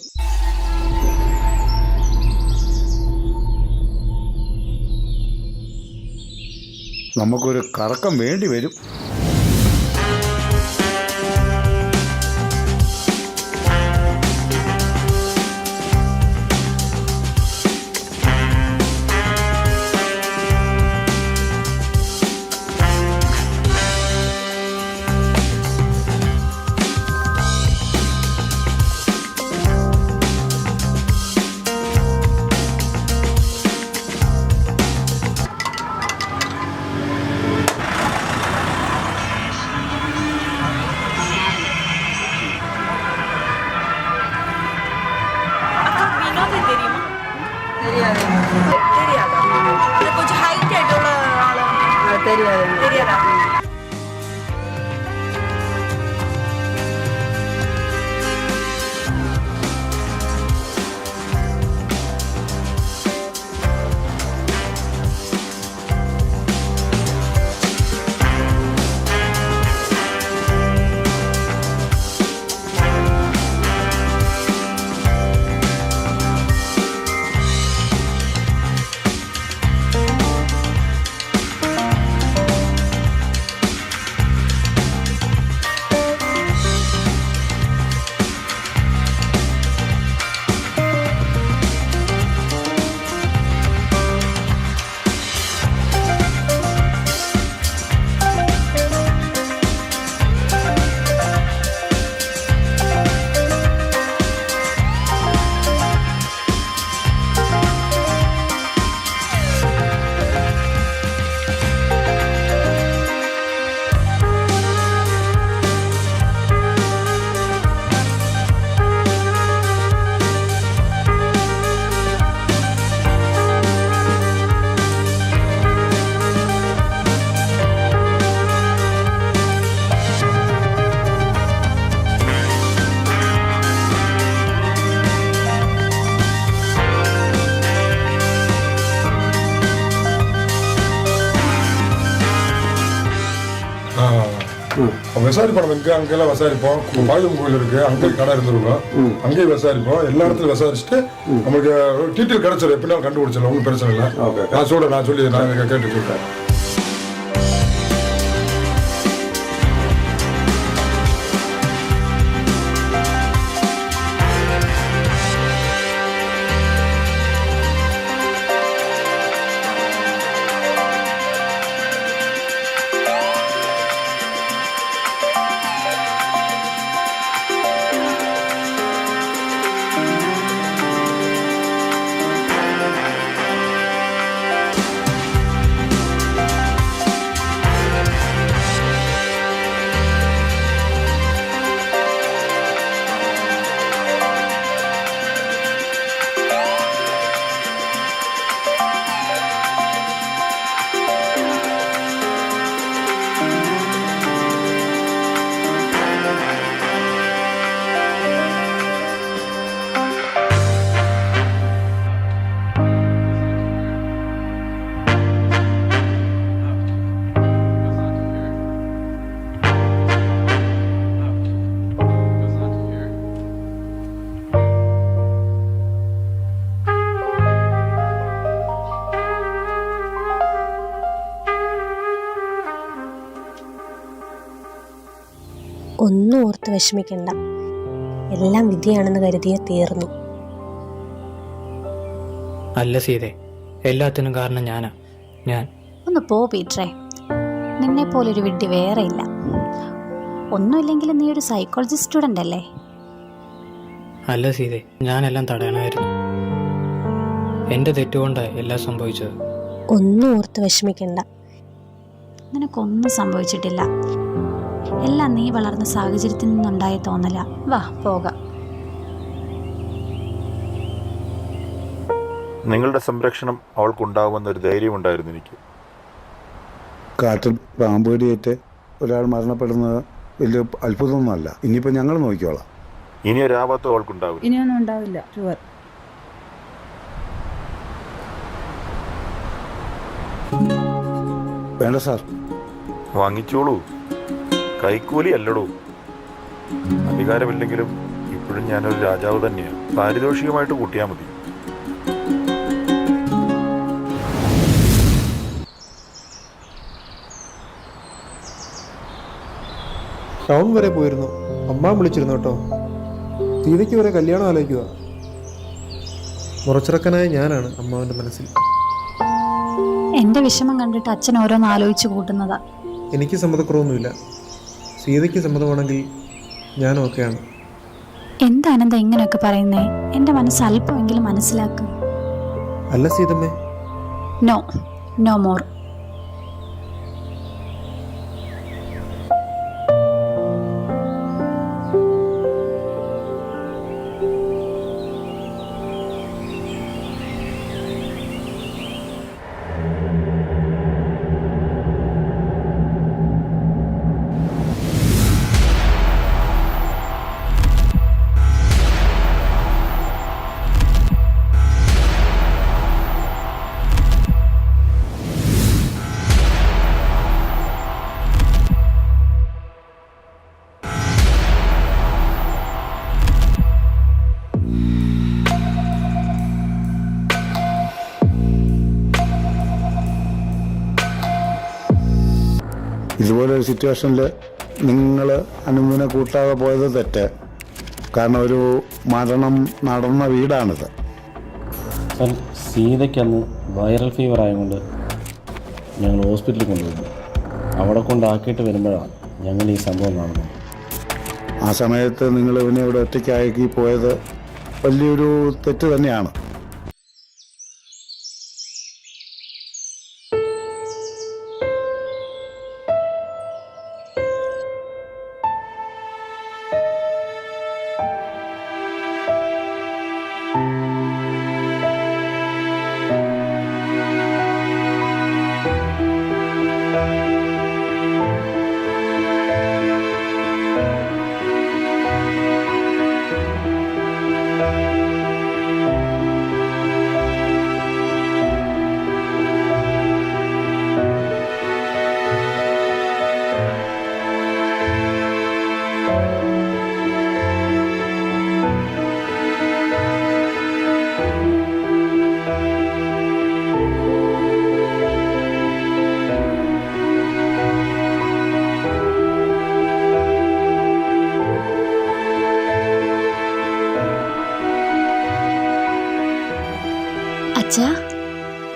Speaker 10: നമുക്കൊരു കറക്കം വേണ്ടി വരും.
Speaker 11: விசாரிப்போம். நம்ம இங்கே அங்கெல்லாம் விசாரிப்போம். பாயுதம் கோயில் இருக்கு, அங்கே கடை இருந்துருவோம். அங்கேயும் விசாரிப்போம். எல்லா இடத்துலையும் விசாரிச்சுட்டு நமக்கு டீட்டெயில் கிடைச்சிடும். எப்படினாலும் கண்டுபிடிச்சிடலாம். ஒன்றும் பிரச்சனை இல்லை. நான் சொல்லி நான் கேட்டு சொல்லிட்டேன்.
Speaker 12: ഒന്നും ഓർത്ത് വിഷമിക്കണ്ട. എല്ലാം വിധിയാണെന്ന് കരുതിയ തീർന്നു.
Speaker 3: അല്ല സീതെ, എല്ലാത്തിനും കാരണം ഞാൻ
Speaker 2: ഒന്ന് പോ പീറ്ററെ, നിന്നെപ്പോലൊരു വിഡ്ഢി വേറെ ഇല്ല. ഒന്നുമില്ലെങ്കിലും നീ ഒരു സൈക്കോളജി സ്റ്റുഡൻ്റ് അല്ലേ?
Speaker 3: അല്ല സീതെ, ഞാനെല്ലാം തടയണമായിരുന്നു. എൻ്റെ തെറ്റുകൊണ്ടാണ് എല്ലാം സംഭവിച്ചത്.
Speaker 12: ഒന്നും ഓർത്ത് വിഷമിക്കണ്ട.
Speaker 2: നിനക്കൊന്നും സംഭവിച്ചിട്ടില്ല. എല്ലാം നീ വളർന്ന സാഹചര്യത്തിൽ നിന്നുണ്ടായ തോന്നല. വാ പോകാം.
Speaker 5: നിങ്ങളുടെ സംരക്ഷണം അവൾക്കുണ്ടാവുമെന്നൊരു ധൈര്യമുണ്ടായിരുന്നു എനിക്ക്.
Speaker 10: കാട്ടിൽ പാമ്പേടിയേറ്റ് ഒരാൾ മരണപ്പെടുന്നത് വലിയ അത്ഭുതമൊന്നുമല്ല. ഇനിയിപ്പോൾ ഞങ്ങൾ നോക്കിക്കോളാം.
Speaker 5: ഇനി ഒരാപത്തും അവൾക്കുണ്ടാവില്ല.
Speaker 9: ഇനിയൊന്നും ഉണ്ടാവില്ല. ഷുവർ.
Speaker 10: വേണ്ട സാർ.
Speaker 5: വാങ്ങിച്ചോളൂ, കൈക്കൂലി അല്ലടൂ. അധികാരമില്ലെങ്കിലും ഇപ്പോഴും ഞാനൊരു രാജാവ് തന്നെയാണ്. പാരിതോഷികമായിട്ട് കൂട്ടിയാൽ മതി.
Speaker 6: ടൗൺ വരെ പോയിരുന്നു. അമ്മ വിളിച്ചിരുന്നു കേട്ടോ. സീതയ്ക്ക് വരെ കല്യാണം ആലോചിക്കുക. മുറച്ചിറക്കനായ ഞാനാണ് അമ്മാവൻ്റെ മനസ്സിൽ.
Speaker 2: എൻ്റെ വിഷമം കണ്ടിട്ട് അച്ഛൻ ഓരോന്ന് ആലോചിച്ച് കൂട്ടുന്നതാ.
Speaker 6: എനിക്ക് സമ്മതക്കുറവൊന്നുമില്ല. സീതയ്ക്ക് സമ്മതമാണെങ്കിൽ ഞാൻ ഓക്കെയാണ്.
Speaker 2: എന്താണെന്താ ഇങ്ങനെയൊക്കെ പറയുന്നേ? എൻ്റെ മനസ്സ് അല്പമെങ്കിലും മനസ്സിലാക്കുക.
Speaker 6: അല്ല സീതമ്മേ.
Speaker 2: No more.
Speaker 10: ഇതുപോലൊരു സിറ്റുവേഷനിൽ നിങ്ങൾ അനുവിനെ കൂട്ടാതെ പോയത് തെറ്റ്. കാരണം ഒരു മരണം നടന്ന വീടാണിത്.
Speaker 4: സാർ, സീതയ്ക്ക് അന്ന് വൈറൽ ഫീവർ ആയതുകൊണ്ട് ഞങ്ങൾ ഹോസ്പിറ്റലിൽ കൊണ്ടുപോയി. അവിടെ കൊണ്ടാക്കിയിട്ട് വരുമ്പോഴാണ് ഞങ്ങൾ ഈ സംഭവം കാണുന്നത്.
Speaker 10: ആ സമയത്ത് നിങ്ങൾ ഇവനെ ഇവിടെ ഒറ്റയ്ക്കാക്കി പോയത് വലിയൊരു തെറ്റ് തന്നെയാണ്.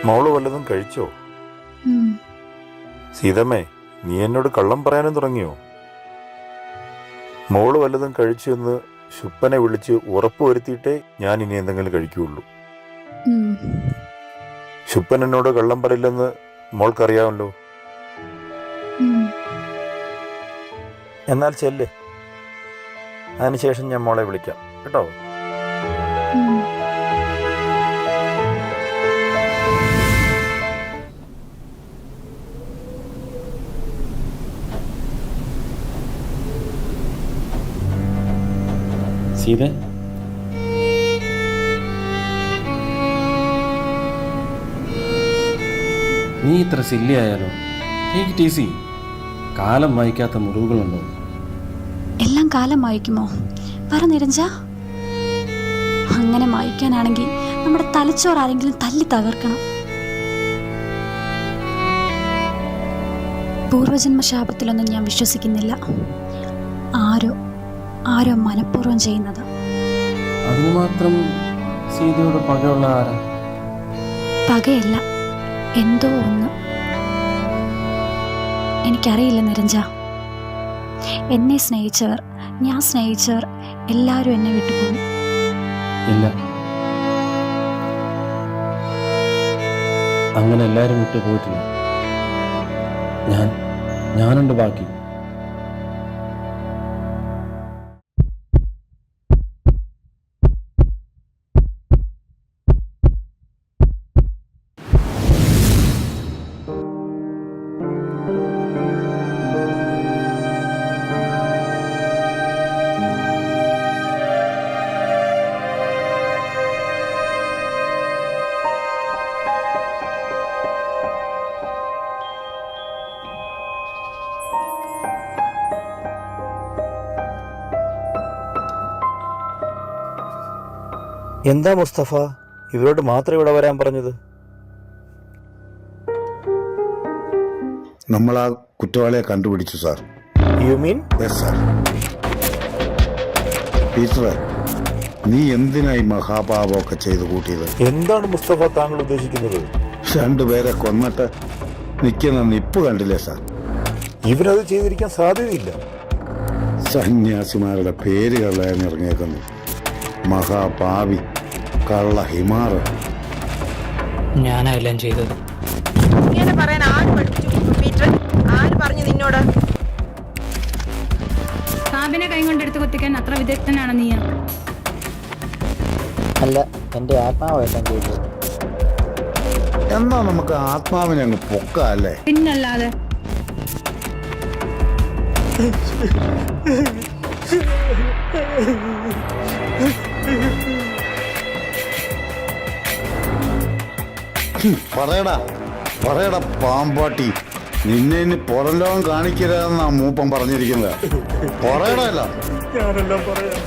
Speaker 5: മോള് വല്ലതും കഴിച്ചോ? സീതമ്മേ, നീ എന്നോട് കള്ളം പറയാനും തുടങ്ങിയോ? മോള് വല്ലതും കഴിച്ചു എന്ന് ശുപ്പനെ വിളിച്ച് ഉറപ്പ് വരുത്തിയിട്ടേ ഞാൻ ഇനി എന്തെങ്കിലും കഴിക്കുകയുള്ളൂ. ശുപ്പൻ എന്നോട് കള്ളം പറയില്ലെന്ന് മോൾക്കറിയാമല്ലോ. എന്നാൽ ചെല്ല്, അതിനുശേഷം ഞാൻ മോളെ വിളിക്കാം കേട്ടോ.
Speaker 4: സീത, നീ ഇത്ര സില്ലി ആയാലോ? Take it easy. കാലം വായിക്കാത്ത മുറിവുകളുണ്ടോ?
Speaker 2: എല്ലാം കാലം മായ്ക്കുമോ? പറ നിരഞ്ജ. അങ്ങനെ മായ്ക്കാനാണെങ്കിൽ നമ്മുടെ തലച്ചോറ് ആരെങ്കിലും തല്ലി തകർക്കണം. പൂർവജന്മ ശാപത്തിലൊന്നും ഞാൻ വിശ്വസിക്കുന്നില്ല. ആരോ മനഃപൂർവ്വം ചെയ്യുന്നത്.
Speaker 4: അതിന് മാത്രം സീതയോട് പകയുള്ള ആരാ?
Speaker 2: പകയല്ല, എന്തോ ഒന്ന്. എനിക്കറിയില്ല നിരഞ്ജ. എന്നെ സ്നേഹിച്ചവർ, ഞാൻ സ്നേഹിച്ചവർ എല്ലാവരും എന്നെ വിട്ടുപോകും.
Speaker 4: ഇല്ല, അങ്ങനെ എല്ലാവരും വിട്ടു പോയിട്ടില്ല. ഞാനുണ്ട് ബാക്കി.
Speaker 7: എന്താ മുസ്തഫ ഇവരോട് മാത്രം ഇവിടെ വരാൻ പറഞ്ഞത്?
Speaker 10: നമ്മൾ ആ കുറ്റവാളിയെ കണ്ടുപിടിച്ചു sir.
Speaker 7: You mean?
Speaker 10: Yes sir. പീറ്ററെ, നീ എന്തിനായി മഹാപാപമൊക്കെ ചെയ്ത് കൂട്ടിയത്?
Speaker 5: എന്താണ് മുസ്തഫ താങ്കൾ ഉദ്ദേശിക്കുന്നത്?
Speaker 10: 2 പേരെ കൊന്നിട്ട് നിൽക്കുന്ന നിപ്പ് കണ്ടില്ലേ സാർ?
Speaker 5: ഇവനത് ചെയ്തിരിക്കാൻ സാധ്യതയില്ല.
Speaker 10: സന്യാസിമാരുടെ പേരുകളാണ് ഇറങ്ങിയേക്കുന്നു. മഹാപാവി, കള്ള ഹിമാറ്.
Speaker 3: ഞാനെല്ലാം ചെയ്തത്.
Speaker 13: ഇങ്ങനെ പറയാൻ ആര് പഠിപ്പിച്ചു പീറ്റർ? ആര് പറഞ്ഞു നിന്നോട്?
Speaker 9: സാബിനെ കൈ കൊണ്ടെടുത്ത് കൊത്തിക്കാൻ അത്ര വിദഗ്ധനാണ് നീ?
Speaker 3: അല്ല, എൻ്റെ ആത്മാവെല്ലാം ചെയ്തത്.
Speaker 10: എന്നാ നമുക്ക് ആത്മാവിനെ അങ്ങ് പൊക്കല്ലേ?
Speaker 9: പിന്നല്ലാതെ.
Speaker 10: പറയടാ പാമ്പാട്ടി, നിന്നെ ഇനി പുറംലോകം കാണിക്കരുതെന്നാ മൂപ്പൻ പറഞ്ഞിരിക്കുന്നത്. പറയടല്ല.
Speaker 5: ഞാനെല്ലാം പറയാം.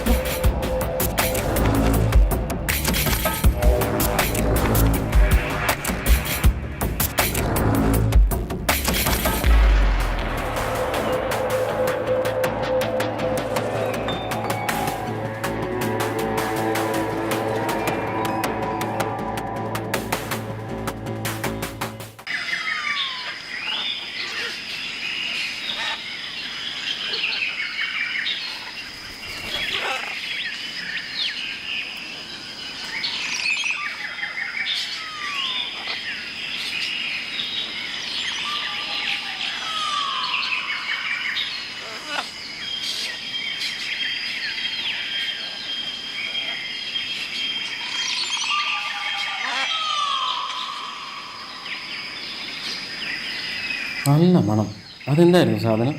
Speaker 4: നല്ല മണം. അതെന്തായിരുന്നു സാധനം?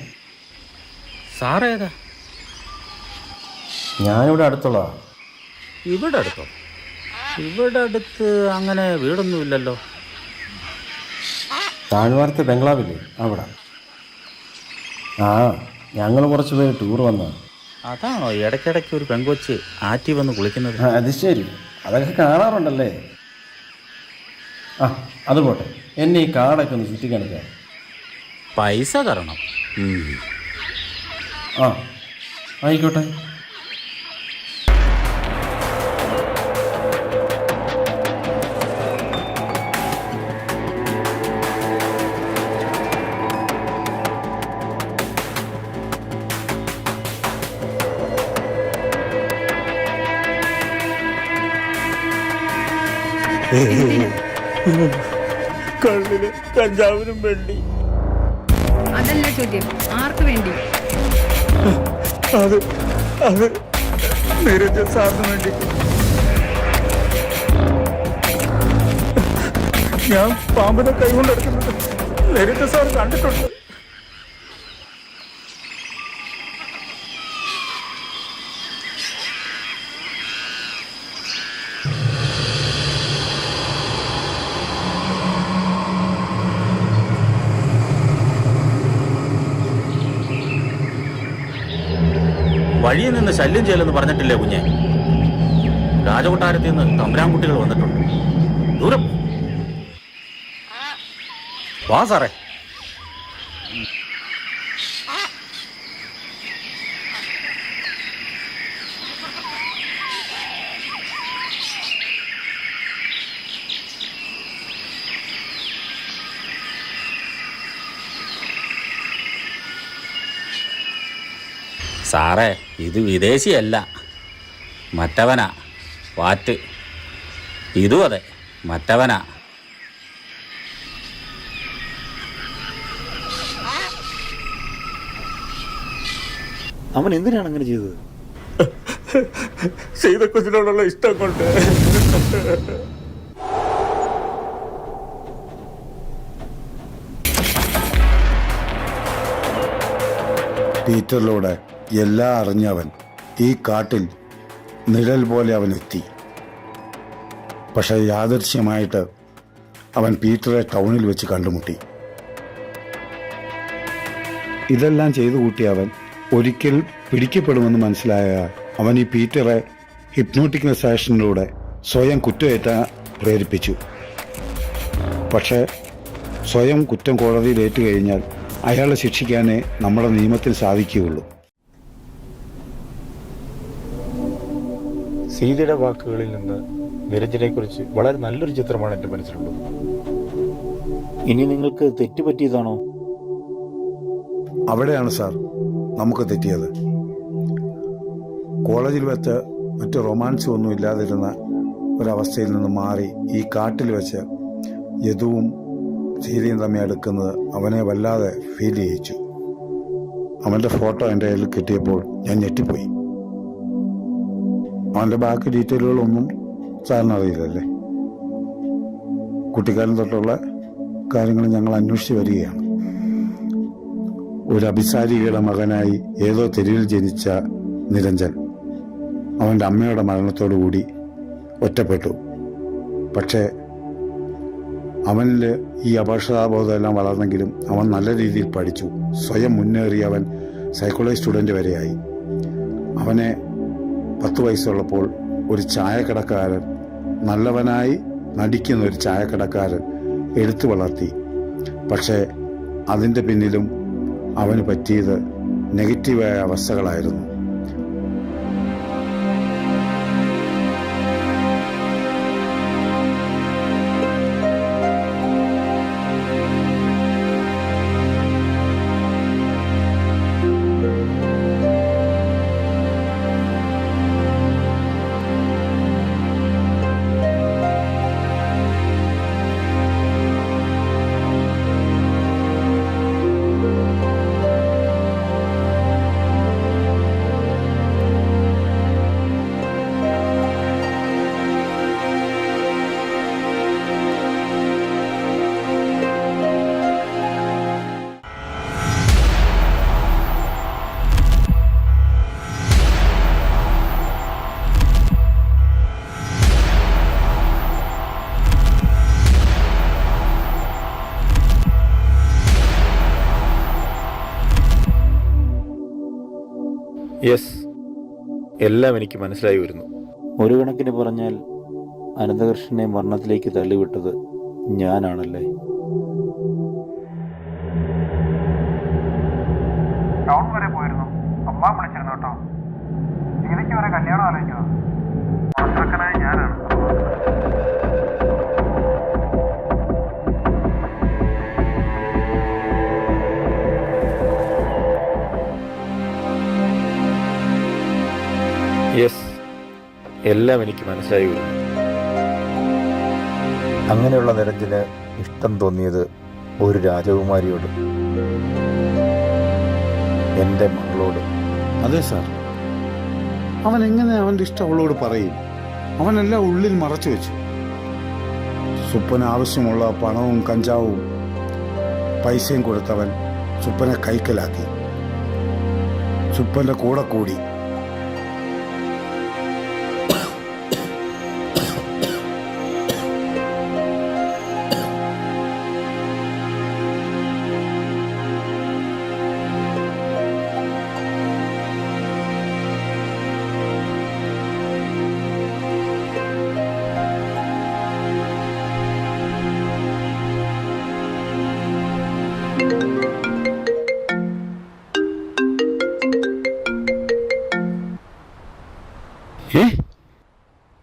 Speaker 7: സാറേതാ?
Speaker 4: ഞാനിവിടെ അടുത്തുള്ളതാ.
Speaker 7: ഇവിടെ അടുത്തോ? ഇവിടെ അടുത്ത് അങ്ങനെ വീടൊന്നുമില്ലല്ലോ.
Speaker 4: താഴ്വാരത്തെ ബംഗ്ലാവില്ലേ, അവിടെ. ഞങ്ങൾ കുറച്ച് പേര് ടൂർ വന്നതാണ്.
Speaker 7: അതാണോ ഇടയ്ക്കിടയ്ക്ക് ഒരു പെങ്കൊച്ച് ആറ്റി വന്ന് കുളിക്കുന്നത്?
Speaker 4: അത് ശരി, അതൊക്കെ കാണാറുണ്ടല്ലേ. അത് പോട്ടെ, എന്നെ ഈ കാടൊക്കെ ഒന്ന് ചുറ്റിക്കാണിക്കാം.
Speaker 7: പൈസ തരണം.
Speaker 4: ആയിക്കോട്ടെ.
Speaker 5: കള്ളിന് കഞ്ചാവിനും വേണ്ടി.
Speaker 9: അതല്ല ചോദ്യം, ആർക്ക് വേണ്ടി?
Speaker 5: അത് നിരഞ്ജൻ സാറിന് വേണ്ടി. ഞാൻ പാമ്പിനെ കൈകൊണ്ടെടുക്കുന്നത് നിരഞ്ജൻ സാർ കണ്ടിട്ടുണ്ട്.
Speaker 7: വഴിയിൽ നിന്ന് ശല്യം ചെയ്യലെന്ന് പറഞ്ഞിട്ടില്ലേ കുഞ്ഞെ? രാജകൊട്ടാരത്തിൽ നിന്ന് തമ്പുരാൻകുട്ടികൾ വന്നിട്ടുണ്ട്. ദൂരം വാ സാറേ. സാറേ, ഇത് വിദേശിയല്ല, മറ്റവനാ. വാറ്റ്. ഇതും അതെ, മറ്റവനാ.
Speaker 4: അവൻ എന്തിനാണ് അങ്ങനെ ചെയ്തത്?
Speaker 7: സീതക്കുഞ്ഞിനോടുള്ള ഇഷ്ടം കൊണ്ട്.
Speaker 10: പീറ്ററിലൂടെ എല്ലാം അറിഞ്ഞവൻ ഈ കാട്ടിൽ നിഴൽ പോലെ അവൻ എത്തി. പക്ഷെ യാദൃശ്യമായിട്ട് അവൻ പീറ്ററെ ടൗണിൽ വെച്ച് കണ്ടുമുട്ടി. ഇതെല്ലാം ചെയ്തു കൂട്ടിയ അവൻ ഒരിക്കൽ പിടിക്കപ്പെടുമെന്ന് മനസ്സിലായ അവൻ ഈ പീറ്ററെ ഹിപ്നോട്ടിക് മെസാഷനിലൂടെ സ്വയം കുറ്റമേറ്റാൻ പ്രേരിപ്പിച്ചു. പക്ഷേ സ്വയം കുറ്റം കോടതിയിൽ ഏറ്റുകഴിഞ്ഞാൽ അയാളെ ശിക്ഷിക്കാനേ നമ്മുടെ നിയമത്തിൽ സാധിക്കുകയുള്ളൂ.
Speaker 4: സീതയുടെ വാക്കുകളിൽ നിന്ന് നിരഞ്ജനെക്കുറിച്ച് വളരെ നല്ലൊരു ചിത്രമാണ് എൻ്റെ മനസ്സിലുള്ളത്. ഇനി നിങ്ങൾക്ക് തെറ്റുപറ്റിയതാണോ?
Speaker 10: അവിടെയാണ് സാർ നമുക്ക് തെറ്റിയത്. കോളേജിൽ വെച്ച് മറ്റ് റൊമാൻസും ഒന്നും ഇല്ലാതിരുന്ന ഒരവസ്ഥയിൽ നിന്ന് മാറി ഈ കാട്ടിൽ വെച്ച് യദുവും സീതയും തമ്മിൽ അടുക്കുന്നത് അവനെ വല്ലാതെ ഫീൽ ചെയ്യിച്ചു. അവൻ്റെ ഫോട്ടോ എൻ്റെ കയ്യിൽ കിട്ടിയപ്പോൾ ഞാൻ ഞെട്ടിപ്പോയി. അവൻ്റെ ബാക്കി ഡീറ്റെയിലുകളൊന്നും സാറിന് അറിയില്ലല്ലേ? കുട്ടിക്കാലം തൊട്ടുള്ള കാര്യങ്ങൾ ഞങ്ങൾ അന്വേഷിച്ച് വരികയാണ്. ഒരു അഭിസാരികയുടെ മകനായി ഏതോ തെരുവിൽ ജനിച്ച നിരഞ്ജൻ അവൻ്റെ അമ്മയുടെ മരണത്തോടുകൂടി ഒറ്റപ്പെട്ടു. പക്ഷേ അവനിൽ ഈ അപകർഷതാബോധമെല്ലാം വളർന്നെങ്കിലും അവൻ നല്ല രീതിയിൽ പഠിച്ചു. സ്വയം മുന്നേറി അവൻ സൈക്കോളജി സ്റ്റുഡൻറ്റ് വരെയായി. അവനെ 10 വയസ്സുള്ളപ്പോൾ ഒരു ചായക്കടക്കാരൻ, നല്ലവനായി നടിക്കുന്ന ഒരു ചായക്കടക്കാരൻ എടുത്തു വളർത്തി. പക്ഷേ അതിൻ്റെ പിന്നിലും അവന് പറ്റിയത് നെഗറ്റീവായ അവസ്ഥകളായിരുന്നു.
Speaker 4: യെസ്, എല്ലാം എനിക്ക് മനസ്സിലായി വരുന്നു. ഒരു കണക്കിന് പറഞ്ഞാൽ അനന്തകൃഷ്ണനെ മരണത്തിലേക്ക് തള്ളിവിട്ടത് ഞാനാണല്ലേ?
Speaker 6: ടൗൺ വരെ പോയിരുന്നു. അമ്മ വിളിച്ചിരുന്നു കേട്ടോ. സീതയ്ക്ക് വരെ കല്യാണം ആലോചിക്കുന്നത് മാത്രക്കനായ ഞാനാണ്.
Speaker 4: യെസ്, എല്ലാം എനിക്ക് മനസ്സിലായി വരുന്നു. അങ്ങനെയുള്ള നിരഞ്ജന് ഇഷ്ടം തോന്നിയത് ഒരു രാജകുമാരിയോട്, എൻ്റെ മകളോട്.
Speaker 10: അതെ സാർ, അവൻ എങ്ങനെ അവൻ്റെ ഇഷ്ടം അവളോട് പറയും? അവനെല്ലാം ഉള്ളിൽ മറച്ചു വെച്ചു. സുപ്പന് ആവശ്യമുള്ള പണവും കഞ്ചാവും പൈസയും കൊടുത്തവൻ സുപ്പനെ കൈക്കലാക്കി. സുപ്പൻ്റെ കൂടെ കൂടി.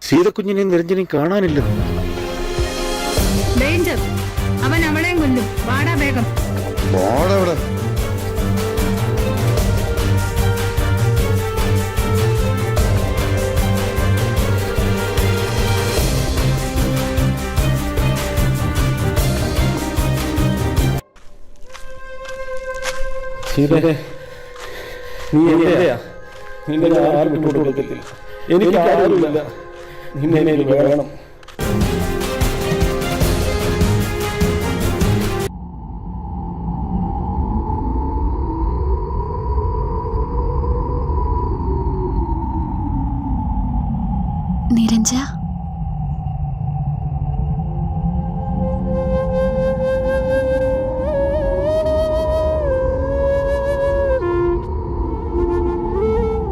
Speaker 4: സീതക്കുഞ്ഞിനെയും നിരഞ്ജനെയും കാണാനില്ലെന്ന്.
Speaker 9: ഡേഞ്ചർ, അവൻ അവളെയും കൊല്ലും. വാടാ വേഗം.
Speaker 4: സീതേ, നീ എന്റെയാ. നിന്നെ ഞാൻ ആരും വിട്ടുകൊടുക്കത്തില്ല. എനിക്ക് ആരുമില്ല. നിന്നെ എനിക്ക് വേണം.
Speaker 2: നിരഞ്ജ,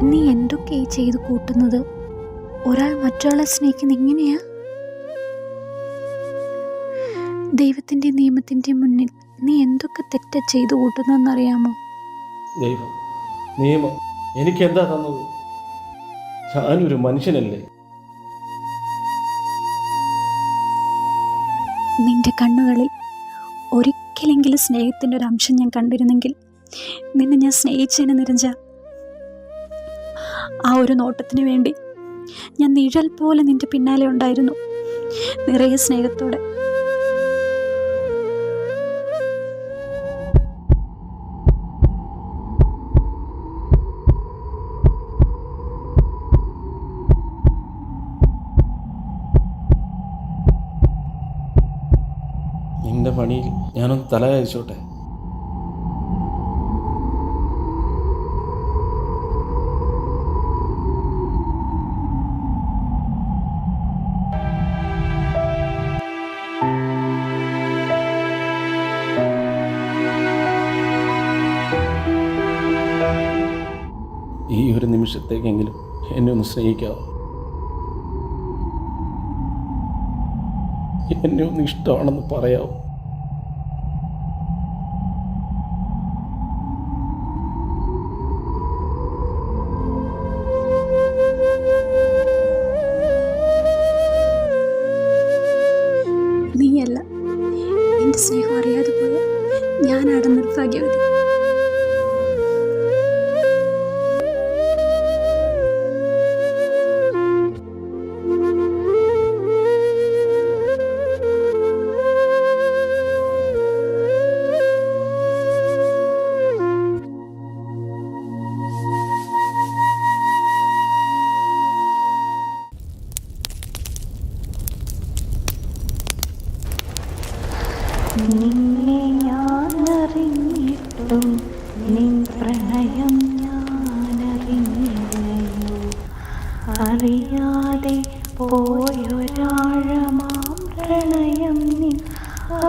Speaker 2: നീ എന്തൊക്കെ ചെയ്ത് കൂട്ടുന്നത്? ഒരാൾ മറ്റൊരാളെ സ്നേഹിക്കുന്ന എങ്ങനെയാ? ദൈവത്തിൻ്റെ നിയമത്തിൻ്റെ മുന്നിൽ നീ എന്തൊക്കെ തെറ്റ ചെയ്തു കൂട്ടുന്നതെന്നറിയാമോ?
Speaker 4: ദൈവം, നിയമം എനിക്കെന്താ തന്നത്? ഞാനൊരു മനുഷ്യനല്ലേ?
Speaker 2: നിന്റെ കണ്ണുകളിൽ ഒരിക്കലെങ്കിലും സ്നേഹത്തിൻ്റെ ഒരു അംശം ഞാൻ കണ്ടിരുന്നെങ്കിൽ നിന്നെ ഞാൻ സ്നേഹിച്ചേനെ നിരഞ്ജ. ആ ഒരു നോട്ടത്തിന് വേണ്ടി ഞാൻ നിഴൽ പോലെ നിന്റെ പിന്നാലെ ഉണ്ടായിരുന്നു, നിറയെ സ്നേഹത്തോടെ.
Speaker 4: നിന്റെ പണിയിൽ ഞാനൊന്ന് തല കഴിച്ചോട്ടെ. ഈ ഒരു നിമിഷത്തേക്കെങ്കിലും എന്നെ ഒന്ന് സ്നേഹിക്കാവോ? എന്നെ ഒന്ന് ഇഷ്ടമാണെന്ന് പറയാവോ?
Speaker 2: നീയല്ല, എൻ്റെ സ്നേഹം അറിയാതെ പോയ ഞാനാണ് നിർഭാഗ്യവതി. നിന്നെ ഞാനറിഞ്ഞിട്ടും നിൻ പ്രണയം ഞാനറിഞ്ഞില്ലയോ. അറിയാതെ പോയൊരാഴമാം പ്രണയം നിൻ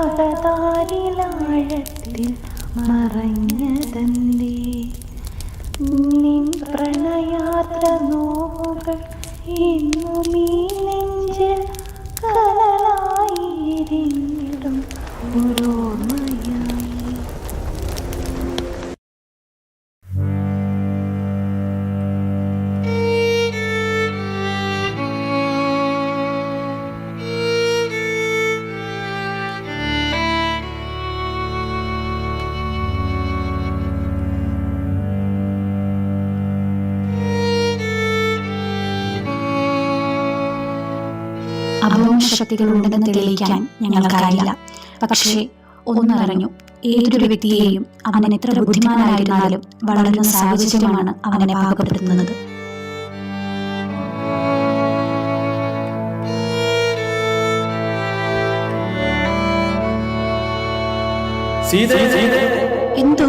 Speaker 2: അകതാരിലാഴത്തിൽ മറഞ്ഞതന്തേ. നിൻ പ്രണയാത്ര നോവുകൾ ഇന്നും ഈ നെഞ്ചിൽ കനലായിരിന്നിടും ഓരോർമ്മയായി. അപൂർവ ശക്തികളുണ്ടെന്ന് തെളിയിക്കാൻ ഞങ്ങൾക്കറിയില്ല. പക്ഷേ ഒന്നറിഞ്ഞു, ഏതൊരു വ്യക്തിയെയും അവൻ എത്ര ബുദ്ധിമാനായിരുന്നാലും വളരുന്ന സാഹചര്യമാണ് അവനെ പാകപ്പെടുത്തുന്നത്. എന്തോ